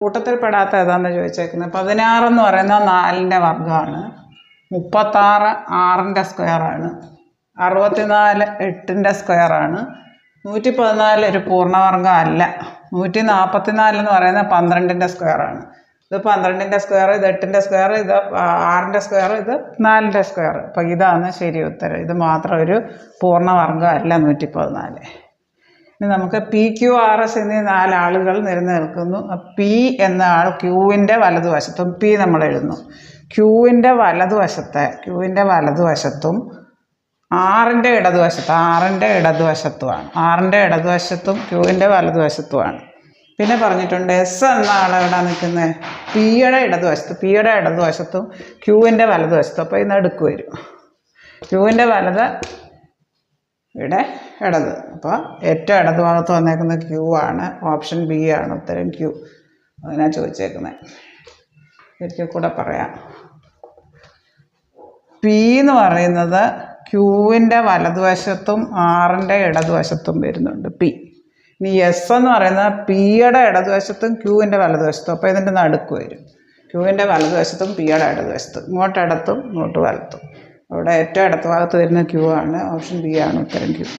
കൂട്ടത്തിൽ പെടാത്ത ഏതാണെന്ന് ചോദിച്ചേക്കുന്നത്. 16 എന്ന് പറയുന്നത് 4ൻ്റെ വർഗ്ഗമാണ്. 36 6ൻ്റെ സ്ക്വയറാണ്. 64 8ൻ്റെ സ്ക്വയറാണ്. 114 ഒരു പൂർണ്ണവർഗ്ഗം അല്ല. 144 എന്ന് പറയുന്നത് 12ൻ്റെ സ്ക്വയറാണ്. ഇത് 12ൻ്റെ സ്ക്വയർ, ഇത് 8ൻ്റെ സ്ക്വയർ, ഇത് 6ൻ്റെ സ്ക്വയർ, ഇത് 4ൻ്റെ സ്ക്വയർ. അപ്പോൾ ഇതാണ് ശരി ഉത്തരം. ഇത് മാത്രം ഒരു പൂർണ്ണവർഗ്ഗം അല്ല 114. ഇനി നമുക്ക് പി ക്യു ആർ എസ് എന്നീ 4 ആളുകൾ നിരന്ന് നിൽക്കുന്നു. പി എന്ന ആൾ ക്യൂവിൻ്റെ വലതുവശത്തും പി നമ്മൾ എഴുതുന്നു. ക്യൂവിൻ്റെ വലതുവശത്തും ആറിൻ്റെ ഇടതുവശത്തുമാണ്. ആറിൻ്റെ ഇടതുവശത്തും ക്യൂവിൻ്റെ വലതുവശത്തുമാണ്. പിന്നെ പറഞ്ഞിട്ടുണ്ട് എസ് എന്ന ആളെവിടെ നിൽക്കുന്നത്? പിയുടെ ഇടതുവശത്തും ക്യൂവിൻ്റെ വലതുവശത്തും. അപ്പോൾ ഇത് നടുക്ക് വരും. ക്യൂവിൻ്റെ വലത് ഇവിടെ ഇടത്. അപ്പോൾ ഏറ്റവും ഇടതുഭാഗത്ത് വന്നേക്കുന്ന ക്യൂ ആണ്. ഓപ്ഷൻ ബി ആണ് ഉത്തരം, ക്യൂ. അതിനാണ് ചോദിച്ചേക്കുന്നത്. ഒരിക്കൽ കൂടെ പറയാം. പി എന്ന് പറയുന്നത് ക്യൂവിൻ്റെ വലതുവശത്തും ആറിൻ്റെ ഇടതുവശത്തും വരുന്നുണ്ട് പി. ഇനി എസ് എന്ന് പറയുന്നത് പിയുടെ ഇടതുവശത്തും ക്യൂവിൻ്റെ വലതുവശത്തും. അപ്പോൾ ഇതിൻ്റെ നടുക്ക് വരും. ക്യൂവിൻ്റെ വലതുവശത്തും പിയുടെ ഇടതുവശത്തും. ഇങ്ങോട്ട് ഇടത്തും ഇങ്ങോട്ട് വലത്തും. അവിടെ ഏറ്റവും ഇടത്ത് ഭാഗത്ത് വരുന്ന ക്യൂ ആണ്. ഓപ്ഷൻ ബി ആണ് ഉത്തരം, ക്യൂ.